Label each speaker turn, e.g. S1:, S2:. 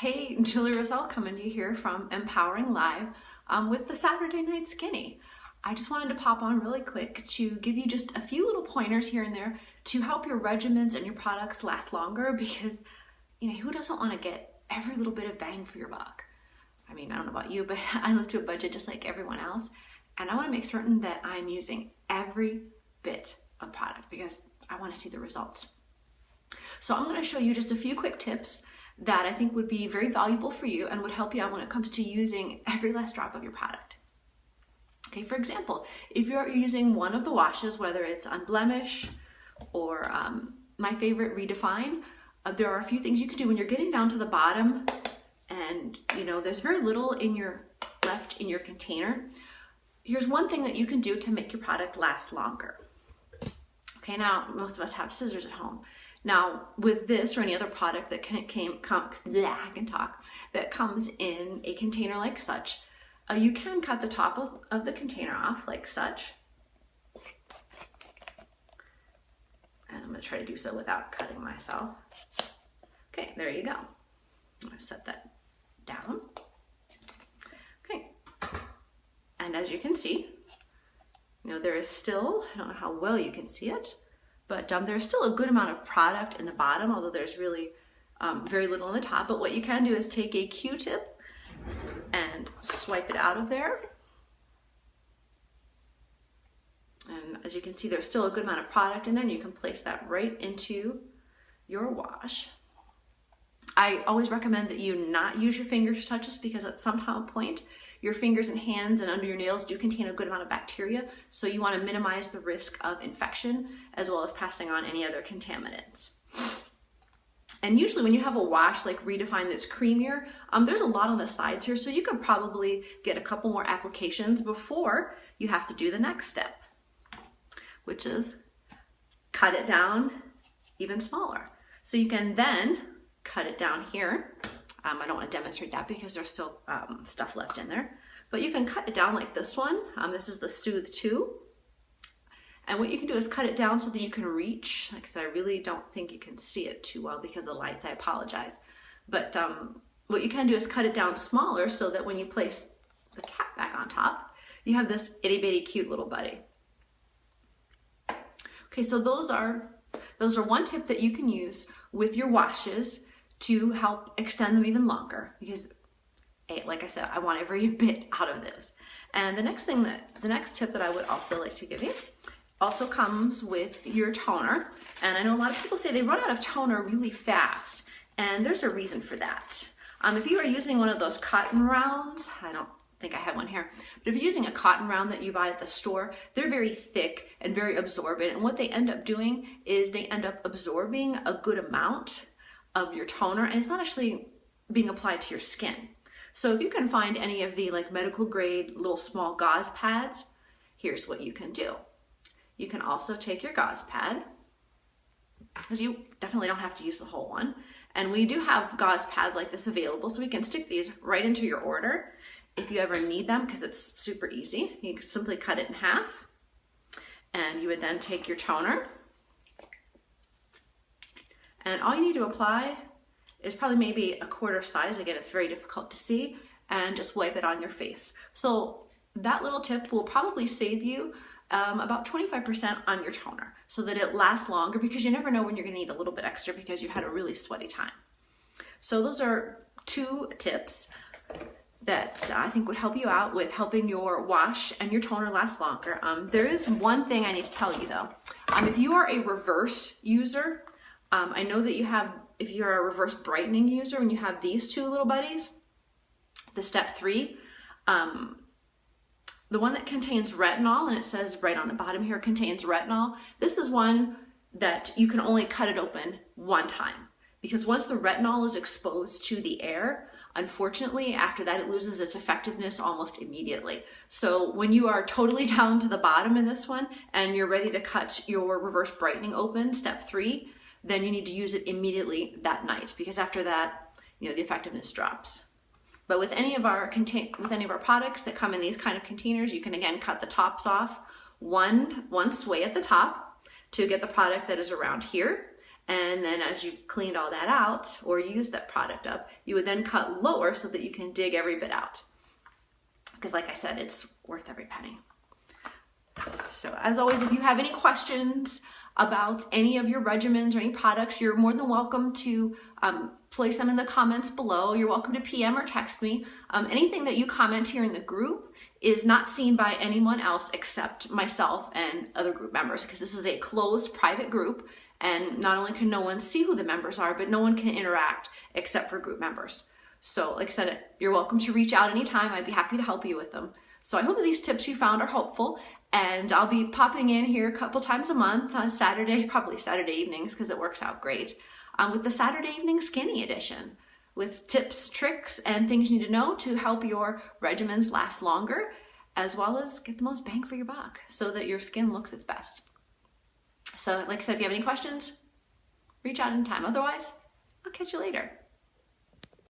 S1: Hey, Julie Roselle coming to you here from Empowering Live with the Saturday Night Skinny. I just wanted to pop on really quick to give you just a few little pointers here and there to help your regimens and your products last longer because, who doesn't want to get every little bit of bang for your buck? I mean, I don't know about you, but I live to a budget just like everyone else, and I want to make certain that I'm using every bit of product because I want to see the results. So I'm going to show you just a few quick tips that I think would be very valuable for you and would help you out when it comes to using every last drop of your product. Okay, for example, if you're using one of the washes, whether it's Unblemish or my favorite, Redefine, there are a few things you can do when you're getting down to the bottom and there's very little left in your container. Here's one thing that you can do to make your product last longer. Okay, now most of us have scissors at home. Now, with this or any other product that comes in a container like such, you can cut the top of the container off like such. And I'm going to try to do so without cutting myself. Okay, there you go. I'm going to set that down. Okay. And as you can see, there is still, I don't know how well you can see it, but there's still a good amount of product in the bottom, although there's really very little on the top. But what you can do is take a Q-tip and swipe it out of there. And as you can see, there's still a good amount of product in there, and you can place that right into your wash. I always recommend that you not use your fingers to touch this because at some point, your fingers and hands and under your nails do contain a good amount of bacteria, so you want to minimize the risk of infection as well as passing on any other contaminants. And usually when you have a wash like Redefine that's creamier, there's a lot on the sides here, so you could probably get a couple more applications before you have to do the next step, which is cut it down even smaller. So you can then cut it down here. I don't want to demonstrate that because there's still stuff left in there, but you can cut it down like this one. This is the Soothe 2. And what you can do is cut it down so that you can reach. Like I said, I really don't think you can see it too well because of the lights, I apologize. But what you can do is cut it down smaller so that when you place the cap back on top, you have this itty bitty cute little buddy. Okay, so those are one tip that you can use with your washes to help extend them even longer because, like I said, I want every bit out of this. And the next tip that I would also like to give you also comes with your toner. And I know a lot of people say they run out of toner really fast, and there's a reason for that. If you are using one of those cotton rounds, I don't think I have one here, but if you're using a cotton round that you buy at the store, they're very thick and very absorbent, and what they end up doing is they end up absorbing a good amount of your toner, and it's not actually being applied to your skin. So if you can find any of the medical grade little small gauze pads, here's what you can do. You can also take your gauze pad, because you definitely don't have to use the whole one, and we do have gauze pads like this available, so we can stick these right into your order if you ever need them, because it's super easy. You can simply cut it in half, and you would then take your toner, and all you need to apply is probably maybe a quarter size. Again, it's very difficult to see, and just wipe it on your face. So that little tip will probably save you about 25% on your toner so that it lasts longer, because you never know when you're going to need a little bit extra because you had a really sweaty time. So those are two tips that I think would help you out with helping your wash and your toner last longer. There is one thing I need to tell you though. If you are a reverse user, I know that if you're a reverse brightening user, when you have these two little buddies, the step 3, the one that contains retinol, and it says right on the bottom here, contains retinol. This is one that you can only cut it open one time, because once the retinol is exposed to the air, unfortunately, after that, it loses its effectiveness almost immediately. So when you are totally down to the bottom in this one, and you're ready to cut your reverse brightening open, step 3, then you need to use it immediately that night, because after that, the effectiveness drops. But with any of our products that come in these kind of containers, you can again cut the tops off one sway at the top to get the product that is around here, And then as you've cleaned all that out or used that product up, you would then cut lower so that you can dig every bit out. Because like I said, it's worth every penny. So as always, if you have any questions about any of your regimens or any products, you're more than welcome to place them in the comments below. You're welcome to PM or text me. Anything that you comment here in the group is not seen by anyone else except myself and other group members, because this is a closed private group, and not only can no one see who the members are, but no one can interact except for group members. So like I said, you're welcome to reach out anytime. I'd be happy to help you with them. So I hope that these tips you found are helpful, and I'll be popping in here a couple times a month on Saturday, probably Saturday evenings because it works out great, with the Saturday evening skinny edition with tips, tricks, and things you need to know to help your regimens last longer, as well as get the most bang for your buck so that your skin looks its best. So like I said, if you have any questions, reach out anytime. Otherwise, I'll catch you later.